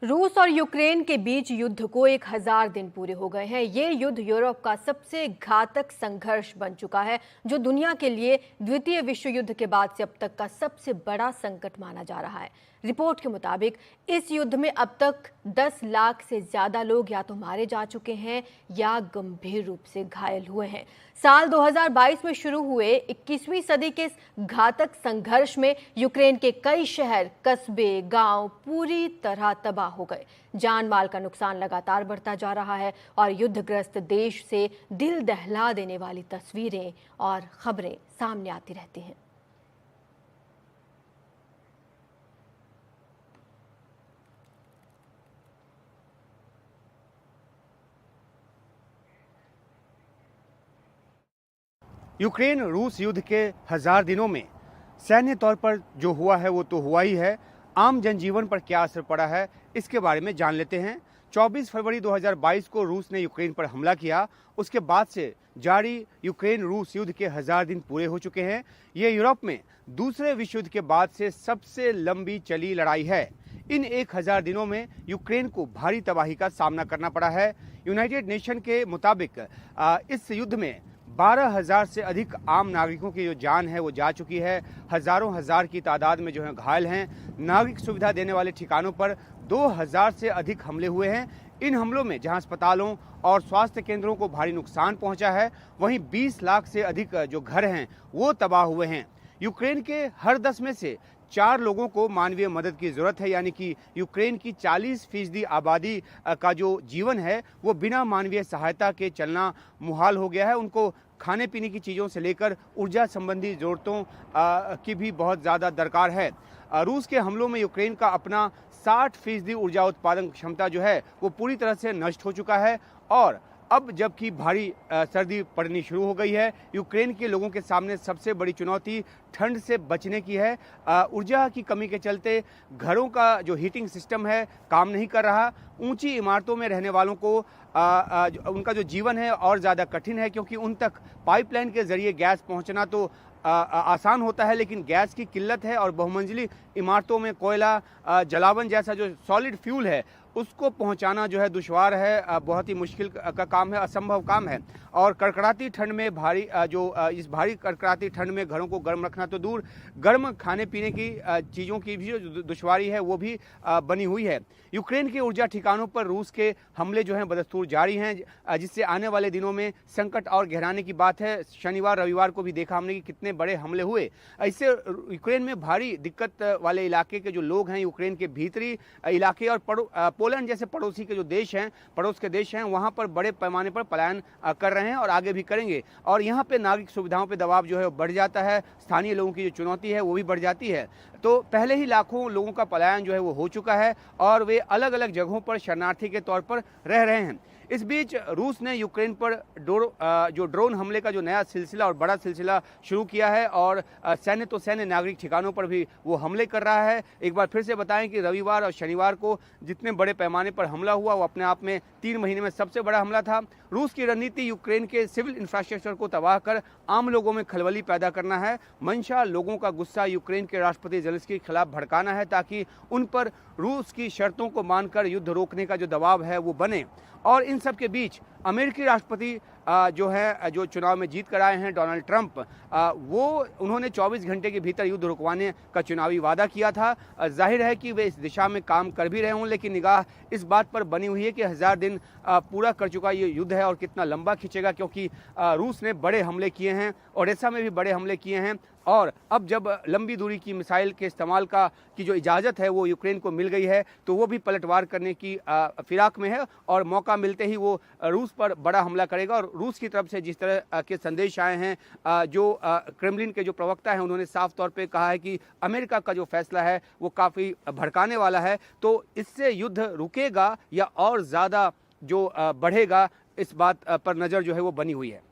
रूस और यूक्रेन के बीच युद्ध को 1000 दिन पूरे हो गए हैं। ये युद्ध यूरोप का सबसे घातक संघर्ष बन चुका है, जो दुनिया के लिए द्वितीय विश्व युद्ध के बाद से अब तक का सबसे बड़ा संकट माना जा रहा है। रिपोर्ट के मुताबिक इस युद्ध में अब तक 10 लाख से ज्यादा लोग या तो मारे जा चुके हैं या गंभीर रूप से घायल हुए हैं। साल 2022 में शुरू हुए 21वीं सदी के इस घातक संघर्ष में यूक्रेन के कई शहर, कस्बे, गांव पूरी तरह तबाह हो गए। जान माल का नुकसान लगातार बढ़ता जा रहा है और युद्धग्रस्त देश से दिल दहला देने वाली तस्वीरें और खबरें सामने आती रहती हैं। यूक्रेन रूस युद्ध के 1000 दिनों में सैन्य तौर पर जो हुआ है वो तो हुआ ही है। आम जनजीवन पर क्या असर पड़ा है, इसके बारे में जान लेते हैं। 24 फरवरी 2022 को रूस ने यूक्रेन पर हमला किया। उसके बाद से जारी यूक्रेन रूस युद्ध के 1000 दिन पूरे हो चुके हैं। ये यूरोप में दूसरे विश्व युद्ध के बाद से सबसे लंबी चली लड़ाई है। इन 1000 दिनों में यूक्रेन को भारी तबाही का सामना करना पड़ा है। यूनाइटेड नेशन के मुताबिक इस युद्ध में 12,000 से अधिक आम नागरिकों की जो जान है वो जा चुकी है। हजारों हजार की तादाद में जो है घायल हैं। नागरिक सुविधा देने वाले ठिकानों पर 2000 से अधिक हमले हुए हैं। इन हमलों में जहां अस्पतालों और स्वास्थ्य केंद्रों को भारी नुकसान पहुंचा है, वहीं 20 लाख से अधिक जो घर हैं वो तबाह हुए हैं। यूक्रेन के हर 10 में से 4 लोगों को मानवीय मदद की जरूरत है, यानी कि यूक्रेन की 40% आबादी का जो जीवन है वो बिना मानवीय सहायता के चलना मुहाल हो गया है। उनको खाने पीने की चीज़ों से लेकर ऊर्जा संबंधी ज़रूरतों की भी बहुत ज़्यादा दरकार है। रूस के हमलों में यूक्रेन का अपना 60% ऊर्जा उत्पादन क्षमता जो है वो पूरी तरह से नष्ट हो चुका है। और अब जबकि भारी सर्दी पड़नी शुरू हो गई है, यूक्रेन के लोगों के सामने सबसे बड़ी चुनौती ठंड से बचने की है। ऊर्जा की कमी के चलते घरों का जो हीटिंग सिस्टम है काम नहीं कर रहा। ऊंची इमारतों में रहने वालों को उनका जो जीवन है और ज़्यादा कठिन है, क्योंकि उन तक पाइपलाइन के जरिए गैस पहुंचना तो आसान होता है, लेकिन गैस की किल्लत है और बहुमंजिली इमारतों में कोयला जलावन जैसा जो सॉलिड फ्यूल है उसको पहुंचाना जो है दुश्वार है। बहुत ही मुश्किल का काम है, असंभव काम है। और कड़कड़ाती ठंड में इस भारी कड़कड़ाती ठंड में घरों को गर्म रखना तो दूर, गर्म खाने पीने की चीज़ों की भी जो दुश्वारी है वो भी बनी हुई है। यूक्रेन के ऊर्जा ठिकानों पर रूस के हमले जो हैं बदस्तूर जारी हैं, जिससे आने वाले दिनों में संकट और गहराने की बात है। शनिवार रविवार को भी देखा हमने कि कितने बड़े हमले हुए। इससे यूक्रेन में भारी दिक्कत वाले इलाके के जो लोग हैं, यूक्रेन के भीतरी इलाके और पोलैंड जैसे पड़ोसी के जो देश हैं, पड़ोस के देश हैं, वहां पर बड़े पैमाने पर पलायन कर रहे हैं और आगे भी करेंगे। और यहाँ पे नागरिक सुविधाओं पे दबाव जो है वो बढ़ जाता है। स्थानीय लोगों की जो चुनौती है वो भी बढ़ जाती है। तो पहले ही लाखों लोगों का पलायन जो है वो हो चुका है और वे अलग अलग जगहों पर शरणार्थी के तौर पर रह रहे हैं। इस बीच रूस ने यूक्रेन पर जो ड्रोन हमले का जो नया सिलसिला और बड़ा सिलसिला शुरू किया है और सैन्य तो सैन्य नागरिक ठिकानों पर भी वो हमले कर रहा है। एक बार फिर से बताएं कि रविवार और शनिवार को जितने बड़े पैमाने पर हमला हुआ वो अपने आप में 3 महीने में सबसे बड़ा हमला था। रूस की रणनीति यूक्रेन के सिविल इंफ्रास्ट्रक्चर को तबाह कर आम लोगों में खलबली पैदा करना है। मंशा लोगों का गुस्सा यूक्रेन के राष्ट्रपति जेलेंस्की के खिलाफ भड़काना है, ताकि उन पर रूस की शर्तों को मानकर युद्ध रोकने का जो दबाव है वो बने। और इन सब के बीच अमेरिकी राष्ट्रपति जो चुनाव में जीत कर आए हैं, डोनाल्ड ट्रंप, उन्होंने 24 घंटे के भीतर युद्ध रुकवाने का चुनावी वादा किया था। जाहिर है कि वे इस दिशा में काम कर भी रहे हों, लेकिन निगाह इस बात पर बनी हुई है कि 1000 दिन पूरा कर चुका ये युद्ध है और कितना लंबा खींचेगा, क्योंकि रूस ने बड़े हमले किए हैं, ओडेसा में भी बड़े हमले किए हैं। और अब जब लंबी दूरी की मिसाइल के इस्तेमाल की जो इजाज़त है वो यूक्रेन को मिल गई है, तो वो भी पलटवार करने की फिराक में है और मौका मिलते ही वो रूस पर बड़ा हमला करेगा। और रूस की तरफ से जिस तरह के संदेश आए हैं, जो क्रेमलिन के जो प्रवक्ता हैं उन्होंने साफ तौर पे कहा है कि अमेरिका का जो फैसला है वो काफ़ी भड़काने वाला है। तो इससे युद्ध रुकेगा या और ज़्यादा जो बढ़ेगा, इस बात पर नज़र जो है वो बनी हुई है।